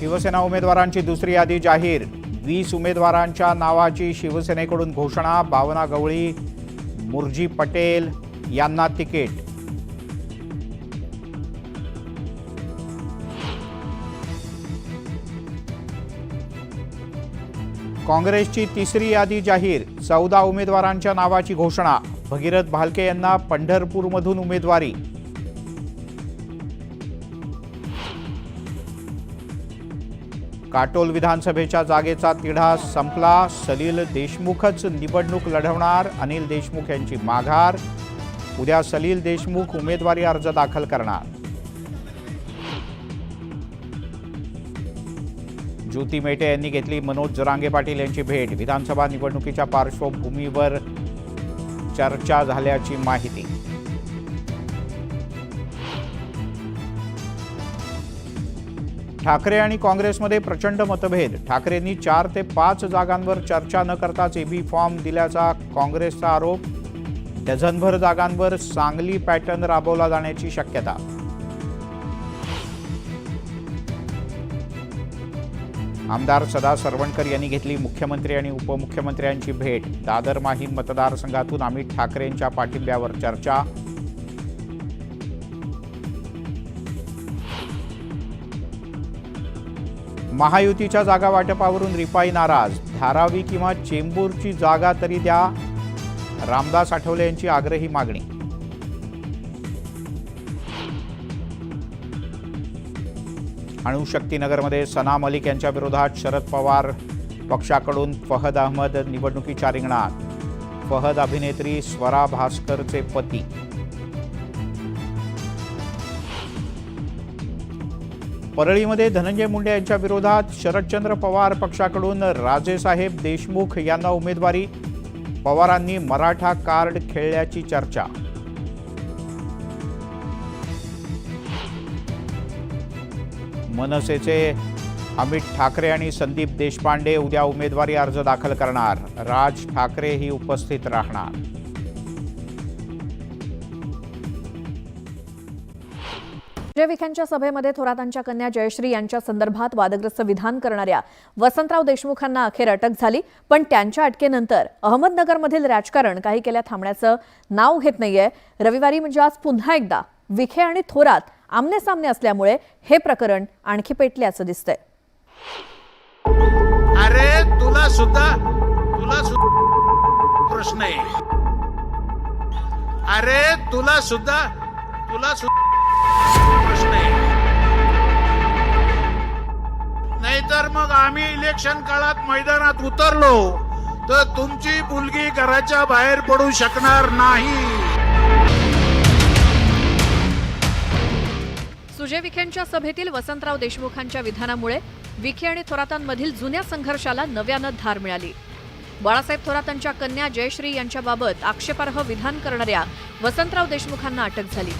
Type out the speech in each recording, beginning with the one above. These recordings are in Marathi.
शिवसेना उमेदवारांची दुसरी यादी जाहीर। 20 उमेदवारांच्या नावाची शिवसेनेकडून घोषणा। भावना गवळी, मुर्जी पटेल यांना तिकीट। काँग्रेसची तिसरी यादी जाहीर। 14 उमेदवारांच्या नावाची घोषणा। भगीरथ भालके यांना पंढरपूरमधून उमेदवारी। काटोल विधानसभेच्या जागेचा तिढा संपला। सलील देशमुखच निवडणूक लढवणार। अनिल देशमुख यांची माघार। उद्या सलील देशमुख उमेदवारी अर्ज दाखल करणार। ज्योती मेटे यांनी घेतली मनोज जरांगे पाटील यांची भेट। विधानसभा निवडणुकीच्या पार्श्वभूमीवर चर्चा झाल्याची माहिती। ठाकरे आणि काँग्रेसमध्ये प्रचंड मतभेद। ठाकरेंनी 4 ते 5 जागांवर चर्चा न करताच एबी फॉर्म दिल्याचा काँग्रेसचा आरोप। डझनभर जागांवर सांगली पॅटर्न राबवला जाण्याची शक्यता। आमदार सदा सरवणकर यांनी घेतली मुख्यमंत्री आणि उपमुख्यमंत्र्यांची भेट। दादर माहीम मतदारसंघातून अमित ठाकरेंच्या पाठिंब्यावर चर्चा। महायुतीच्या जागा वाटपावरून रिपाई नाराज। धारावी किंवा चेंबूरची जागा तरी द्या, रामदास आठवले यांची आग्रही मागणी। अणुशक्तीनगरमध्ये सना मलिक यांच्या विरोधात शरद पवार पक्षाकडून फहद अहमद निवडणुकीच्या रिंगणात। फहद अभिनेत्री स्वरा भास्करचे पती। परळीमध्ये धनंजय मुंडे यांच्या विरोधात शरदचंद्र पवार पक्षाकडून राजेसाहेब देशमुख यांना उमेदवारी। पवारांनी मराठा कार्ड खेळल्याची चर्चा। मनसेचे अमित ठाकरे आणि संदीप देशपांडे उद्या उमेदवारी अर्ज दाखल करणार। राज ठाकरेही उपस्थित राहणार। सुजय विखेंच्या सभेमध्ये थोरातांच्या कन्या जयश्री यांच्या संदर्भात वादग्रस्त विधान करणाऱ्या वसंतराव देशमुखांना अखेर अटक झाली। पण त्यांच्या अटकेनंतर अहमदनगरमधील राजकारण काही केल्या थांबण्याचं नाव घेत नाहीये। रविवारी म्हणजे आज पुन्हा एकदा विखे आणि थोरात आमने सामने असल्यामुळे हे प्रकरण आणखी पेटल्याचं दिसतंय। अरे तुला सुद्धा प्रश्न आहे। अरे तुला सुद्धा प्रश्न आहे। नाहीतर मग आम्ही इलेक्शन काळात मैदानात उतरलो तर तुमची मुलगी घराच्या बाहेर पडू शकणार नाही। सुजय विखेंच्या सभेतील वसंतराव देशमुखांच्या विधानामुळे विखे आणि थोरातांमधील जुन्या संघर्षाला नव्यानं धार मिळाली। बाळासाहेब थोरातांच्या कन्या जयश्री यांच्याबाबत आक्षेपार्ह विधान करणाऱ्या वसंतराव देशमुखांना अटक झाली।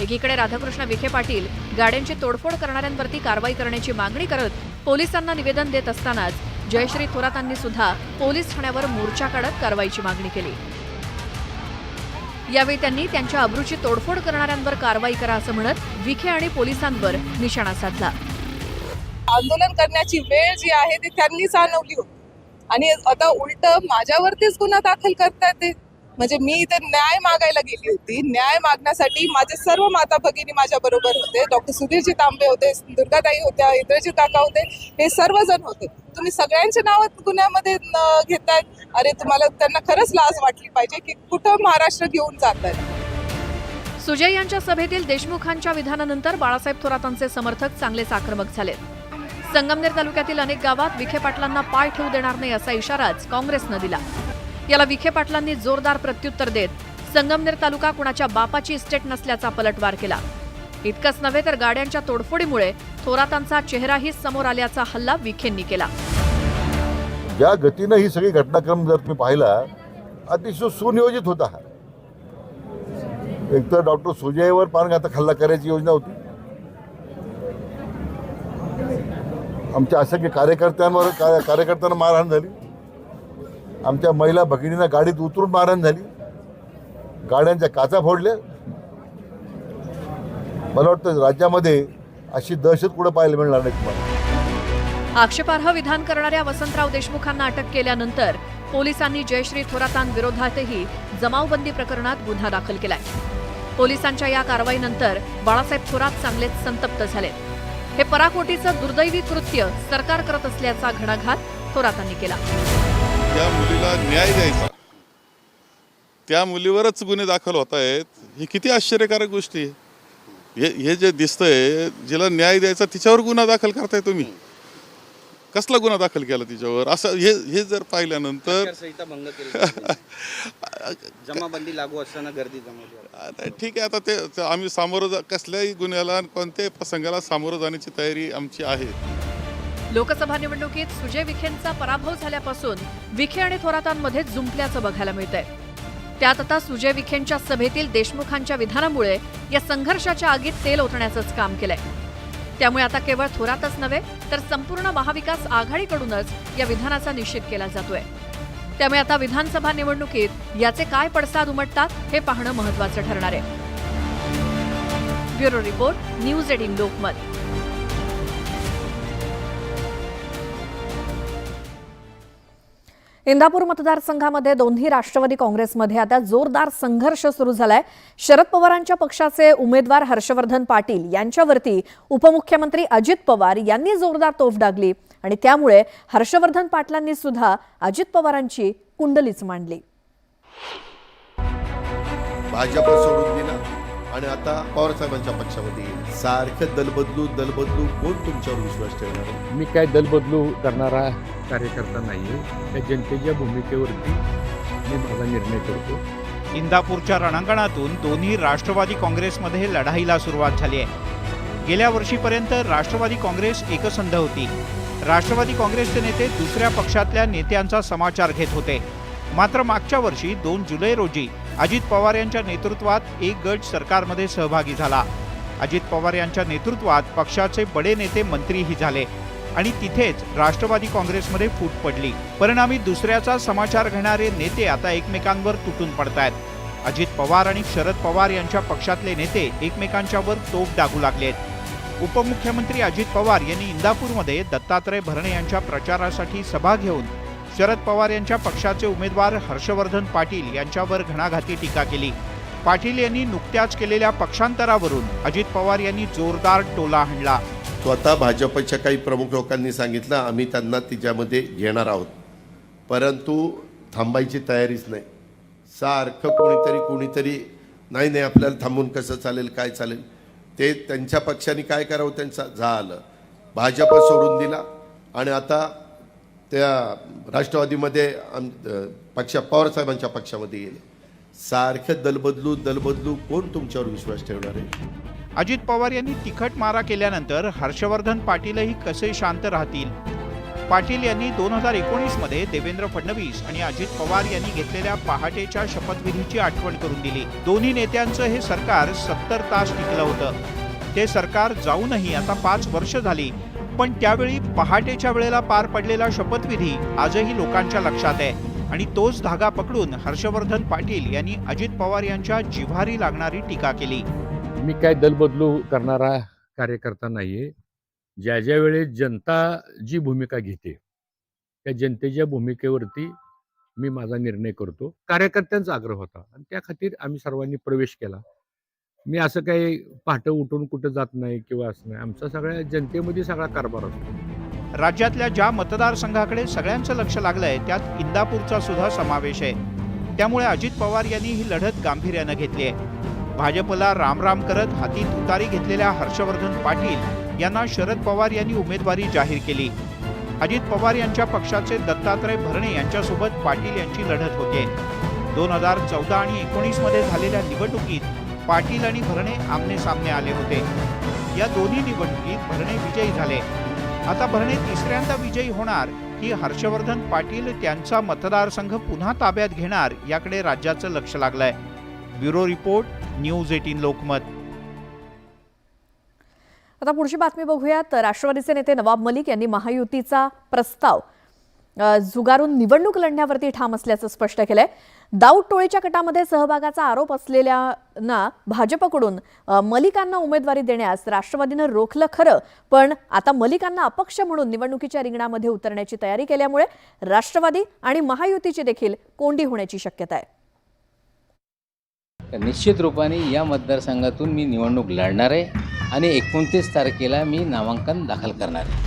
एकीकडे राधाकृष्ण विखे पाटील गाड्यांची तोडफोड करणाऱ्यांवरती कारवाई करण्याची मागणी करत पोलिसांना निवेदन देत असतानाच जयश्री थोरातांनी सुद्धा पोलीस ठाण्यावर मोर्चा काढत कारवाईची मागणी केली। यावेळी त्यांनी त्यांच्या अब्रूची तोडफोड करणाऱ्यांवर कारवाई करा असं म्हणत विखे आणि पोलिसांवर निशाणा साधला। आंदोलन करण्याची वेळ जी आहे ती त्यांनीच आणवली होती आणि आता उलट माझ्यावरतीच गुन्हा दाखल करतायत ते। म्हणजे मी इथे न्याय मागायला गेली होती। न्याय मागण्यासाठी माझे सर्व माता भगिनी माझ्या बरोबर होते। डॉक्टर सुधीरजी तांबे होते, दुर्गाताई होत्या, इंद्रजी काका होते, हे सर्वजण होते। तुम्ही सगळ्यांचे नाव गुन्ह्यामध्ये घेताय। अरे तुम्हाला त्यांना खरंच लाज वाटली पाहिजे की कुठं महाराष्ट्र घेऊन जाताय। सुजय यांच्या सभेतील देशमुखांच्या विधानानंतर बाळासाहेब थोरातांचे समर्थक चांगलेच आक्रमक झालेत। संगमनेर तालुक्यातील अनेक गावात विखे पाटलांना पाय ठेवू देणार नाही असा इशाराच काँग्रेसनं दिला। याला विखे पाटलांनी जोरदार प्रत्युत्तर देत संगमनेर तालुका कुणाच्या बापाची इस्टेट नसल्याचा पलटवार केला। इतकंच नव्हे तर गाड्यांच्या तोडफोडीमुळे थोरातांचा चेहराही समोर आल्याचा हल्ला विखेंनी केला। ज्या गतीनं ही सगळी घटनाक्रम जर तुम्ही पाहिला अतिशय सुनियोजित होता। एक तर डॉक्टर सुजयवर प्राणघातक हल्ला करायची योजना होती। आमच्या असंख्य कार्यकर्त्यांना मारहाण झाली। आमच्या महिला भगिनींना गाडीत उतरून मारहाण झाली। गाड्यांच्या काचा फोडल्या। मला वाटतं राज्यामध्ये अशी दहशत कुठं पाहायला मिळणार नाही तुम्हाला। आक्षेपार्ह विधान करणाऱ्या वसंतराव देशमुखांना अटक केल्यानंतर पोलिसांनी जयश्री थोरातांविरोधातही जमावबंदी प्रकरणात गुन्हा दाखल केलाय. पोलिसांच्या या कारवाईनंतर बाळासाहेब थोरात चांगलेच संतप्त झाले. हे पराकोटीचं दुर्दैवी कृत्य सरकार करत असल्याचा घणाघात थोरातांनी केला. त्या मुलीला न्याय द्यायचा, त्या मुलीवरच गुन्हे दाखल होत आहेत, ही किती आश्चर्यकारक गोष्टी आहे. हे जे दिसतंय, जिला न्याय द्यायचा तिच्यावर गुन्हा दाखल करताय तुम्ही. कसला गुन्हा दाखल केला तिच्यावर? असं हे जर पाहिल्यानंतर आचारसंहिता भंग केली, जमाबंदी लागू असताना गर्दी जमवली. ठीक आहे, आता ते आम्ही सामोरं कसल्याही गुन्ह्याला कोणत्याही प्रसंगाला सामोरं जाण्याची तयारी आमची आहे. लोकसभा निवडणुकीत सुजय विखेंचा पराभव झाल्यापासून विखे आणि थोरातांमध्ये जुंपल्याचं बघायला मिळतंय. त्यात आता सुजय विखेंच्या सभेतील देशमुखांच्या विधानामुळे या संघर्षाच्या आगीत तेल ओतण्याचंच काम केलंय. त्यामुळे आता केवळ थोरातच नव्हे तर संपूर्ण महाविकास आघाडीकडूनच या विधानाचा निषेध केला जातोय. त्यामुळे आता विधानसभा निवडणुकीत याचे काय पडसाद उमटतात हे पाहणं महत्त्वाचं ठरणार आहे. Bureau report, news 18 Lokmat. Indapur मतदारसंघामध्ये दोन्ही राष्ट्रवादी काँग्रेसमध्ये आता जोरदार संघर्ष सुरू झालाय. शरद पवारांच्या पक्षाचे उमेदवार हर्षवर्धन पाटील यांच्यावरती उपमुख्यमंत्री अजित पवार यांनी जोरदार तोफ डागली आणि त्यामुळे हर्षवर्धन पाटलांनी सुद्धा अजित पवारांची कुंडलीच मांडली. भाजप सोडून दिला आणि आता पवार साहेबांच्या पक्षामध्ये येईल. सारखं दल बदलू कोण तुमच्यावर विश्वास ठेवणार आहे? मी काय दल बदलू करणारा कार्यकर्ता नाहीये. त्या जनतेच्या भूमिकेवरती मी माझा निर्णय करतो. इंदापूरच्या रणांगणातून दोन्ही राष्ट्रवादी काँग्रेसमध्ये लढाईला सुरुवात झाली आहे. गेल्या वर्षीपर्यंत राष्ट्रवादी काँग्रेस एकसंध होती. राष्ट्रवादी काँग्रेसचे नेते दुसऱ्या पक्षातल्या नेत्यांचा समाचार घेत होते. मात्र मागच्या वर्षी 2 जुलै रोजी अजित पवार यांच्या नेतृत्वात एक गट सरकारमध्ये सहभागी झाला. अजित पवार यांच्या नेतृत्वात पक्षाचे बडे नेते मंत्रीही झाले आणि तिथेच राष्ट्रवादी काँग्रेसमध्ये फूट पडली. परिणामी दुसऱ्याचा समाचार घेणारे नेते आता एकमेकांवर तुटून पडतायत. अजित पवार आणि शरद पवार यांच्या पक्षातले नेते एकमेकांच्यावर तोफ डागू लागलेत. उपमुख्यमंत्री अजित पवार यांनी इंदापूरमध्ये दत्तात्रय भरणे यांच्या प्रचारासाठी सभा घेऊन शरद पवार यांच्या पक्षाचे उमेदवार हर्षवर्धन पाटील यांच्यावर घणाघाती टीका केली. पाटील यांनी नुकत्याच केलेल्या पक्षांतरावरून अजित पवार यांनी जोरदार टोला हाणला. स्वतः भाजपच्या काही प्रमुख लोकांनी सांगितलं आम्ही त्यांना तिच्यामध्ये घेणार आहोत, परंतु थांबायची तयारीच नाही. सारखं कोणीतरी नाही आपल्याला थांबून कसं चालेल, काय चालेल, ते त्यांच्या पक्षाने काय करावं त्यांचं झालं. भाजप सोडून दिला आणि आता त्या राष्ट्रवादीमध्ये पवार साहेबांच्या पक्षामध्ये गेले. सारखं दल बदलू कोण तुमच्यावर विश्वास ठेवणार आहे? अजित पवार यांनी तिखट मारा केल्यानंतर हर्षवर्धन पाटीलही कसे शांत राहतील? पाटील यांनी 2019 मध्ये देवेंद्र फडणवीस आणि अजित पवार यांनी घेतलेल्या पहाटेच्या शपथविधीची आठवण करून दिली. दोन्ही नेत्यांचं हे सरकार 70 तास टिकलं होतं. ते सरकार जाऊनही आता 5 वर्ष झाली, पण त्यावेळी पहाटेच्या वेळेला पार पडलेला शपथविधी आजही लोकांच्या लक्षात आहे आणि तोच धागा पकडून हर्षवर्धन पाटील यांनी अजित पवार यांच्या जिव्हारी लागणारी टीका केली. मी काय दल बदलू करणारा कार्यकर्ता नाहीये. ज्या वेळेस जनता जी भूमिका घेते त्या जनतेच्या भूमिकेवरती मी माझा निर्णय करतो. कार्यकर्त्यांचा आग्रह होता आणि त्या खातीर आम्ही सर्वांनी प्रवेश केला. मी असं काही पहाटे उठून कुठं जात नाही किंवा असं नाही. आमचा सगळ्या जनतेमध्ये सगळा कारभार असतो. राज्यातल्या ज्या मतदारसंघाकडे सगळ्यांचं लक्ष लागलंय त्यात इंदापूरचा सुद्धा समावेश आहे. त्यामुळे अजित पवार यांनी ही लढत गांभीर्यानं घेतली आहे. भाजपला रामराम करत हाती तुतारी घेतलेल्या हर्षवर्धन पाटील यांना शरद पवार यांनी उमेदवारी जाहीर केली. अजित पवार यांच्या पक्षाचे दत्तात्रय भरणे यांच्यासोबत पाटील यांची लढत होते. 2014 आणि 19 मध्ये झालेल्या निवडणुकीत पाटील आणि भरणे आमने सामने आले होते. या दोन्ही निवडणुकीत भरणे विजयी झाले. आता भरणे तिसऱ्यांदा विजयी होणार की हर्षवर्धन पाटील त्यांचा मतदारसंघ पुन्हा ताब्यात घेणार याकडे राज्याचं लक्ष लागलंय. Bureau report, news 18 Lokmat. आता पुढची बातमी बघूयात. राष्ट्रवादीचे नेते नवाब मलिक यांनी महायुतीचा प्रस्ताव झुगारून निवडणूक लढण्यावरती ठाम असल्याचं स्पष्ट केलंय. दाऊद टोळीच्या कटामध्ये सहभागाचा आरोप असलेल्यांना भाजपकडून मलिकांना उमेदवारी देण्यास राष्ट्रवादीनं रोखलं खरं, पण आता मलिकांना अपक्ष म्हणून निवडणुकीच्या रिंगणामध्ये उतरण्याची तयारी केल्यामुळे राष्ट्रवादी आणि महायुतीची देखील कोंडी होण्याची शक्यता आहे. निश्चित रूपाने या मतदारसंघातून मी निवडणूक लढणार आहे आणि 29 तारखेला मी नामांकन दाखल करणार आहे.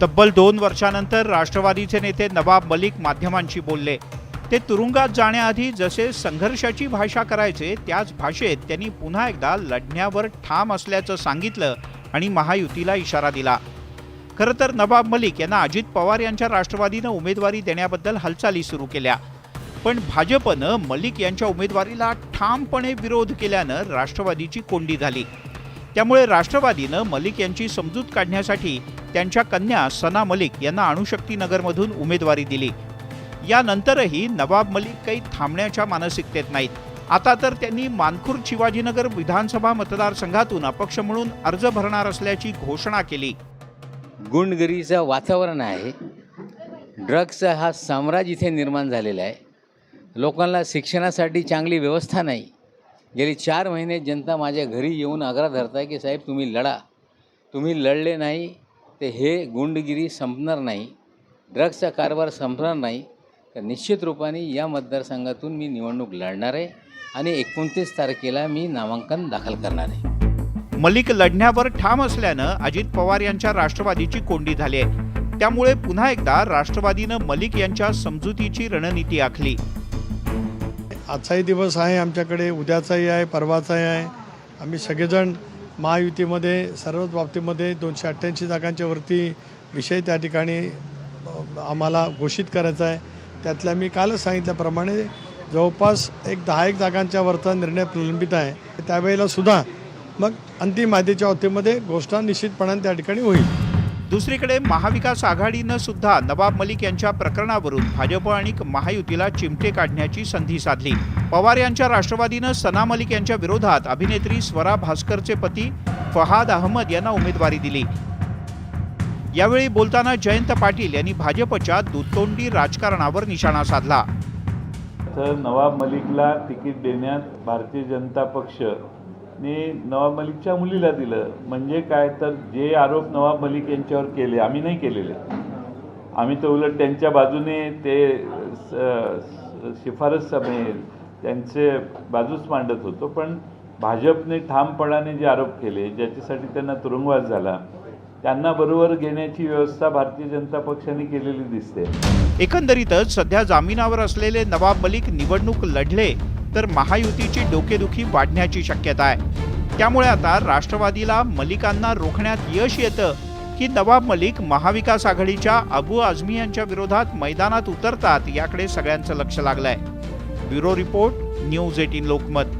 तब्बल 2 वर्षानंतर राष्ट्रवादीचे नेते नवाब मलिक माध्यमांशी बोलले. ते तुरुंगात जाण्याआधी जसे संघर्षाची भाषा करायचे त्याच भाषेत त्यांनी पुन्हा एकदा लढण्यावर ठाम असल्याचं सांगितलं आणि महायुतीला इशारा दिला. खरं तर नवाब मलिक यांना अजित पवार यांच्या राष्ट्रवादीनं उमेदवारी देण्याबद्दल हालचाली सुरू केल्या, पण भाजपनं मलिक यांच्या उमेदवारीला ठामपणे विरोध केल्यानं राष्ट्रवादीची कोंडी झाली. त्यामुळे राष्ट्रवादीनं मलिक यांची समजूत काढण्यासाठी त्यांच्या कन्या सना मलिक यांना अणुशक्तीनगरमधून उमेदवारी दिली. यानंतरही नवाब मलिक काही थांबण्याच्या मानसिकतेत नाहीत. आता तर त्यांनी मानखुर्द शिवाजीनगर विधानसभा मतदारसंघातून अपक्ष म्हणून अर्ज भरणार असल्याची घोषणा केली. गुंडगिरीचं वातावरण आहे, ड्रग्सचा हा साम्राज्य इथे निर्माण झालेला आहे. लोकांना शिक्षणासाठी चांगली व्यवस्था नाही. गेली 4 महिने जनता माझ्या घरी येऊन आग्रह धरताय की साहेब तुम्ही लढा. तुम्ही लढले नाही ते हे गुंडगिरी संपणार नाही, ड्रग्सचा कारभार संपणार नाही. तर निश्चित रूपाने या मतदारसंघातून मी निवडणूक लढणार आहे आणि 29 तारखेला मी नामांकन दाखल करणार आहे. मलिक लढण्यावर ठाम असल्यानं अजित पवार यांच्या राष्ट्रवादीची कोंडी झाली आहे. त्यामुळे पुन्हा एकदा राष्ट्रवादीनं मलिक यांच्या समजुतीची रणनीती आखली. आजचाही दिवस आहे आमच्याकडे, उद्याचाही आहे, परवाचाही आहे. आम्ही सगळेजण महायुतीमध्ये सर्वच बाबतीमध्ये 288 जागांच्या वरती विषय त्या ठिकाणी आम्हाला घोषित करायचा आहे. त्यातल्या मी कालच सांगितल्याप्रमाणे जवळपास 10 जागांच्या वरचा निर्णय प्रलंबित आहे. त्यावेळेला सुद्धा मग अंतिम माहितीच्या अवधीमध्ये घोषणा निश्चितपणाने त्या ठिकाणी होईल. दुसरीकडे महाविकास आघाडीनं सुद्धा नवाब मलिक यांच्या प्रकरणावरून भाजप आणि महायुतीला चिमटे काढण्याची संधी साधली. पवार यांच्या राष्ट्रवादीनं सना मलिक यांच्या विरोधात अभिनेत्री स्वरा भास्करचे पती फहाद अहमद यांना उमेदवारी दिली. यावेळी बोलताना जयंत पाटील यांनी भाजपच्या दुतोंडी राजकारणावर निशाणा साधला. तर नवाब मलिकला तिकीट देण्यात भारतीय जनता पक्षने नवाब मलिकच्या मुलीला दिलं. म्हणजे काय तर जे आरोप नवाब मलिक यांच्यावर केले आम्ही नाही केलेले. आम्ही तर उलट त्यांच्या बाजूने ते शिफारस सभेत त्यांचे बाजूच मांडत होतो. पण भाजपने ठामपणाने जे आरोप केले, ज्याच्यासाठी त्यांना तुरुंगवास झाला, त्यांना बरोबर घेण्याची व्यवस्था भारतीय जनता पक्षाने केलेली दिसते. एकंदरीतच सध्या जामिनावर असलेले नवाब मलिक निवडणूक लढले तर महायुतीची डोकेदुखी वाढण्याची शक्यता आहे. त्यामुळे आता राष्ट्रवादीला मलिकांना रोखण्यात यश येतं की नवाब मलिक महाविकास आघाडीच्या अबू आझमी यांच्या विरोधात मैदानात उतरतात याकडे सगळ्यांचं लक्ष लागलंय. Bureau report, news 18 Lokmat.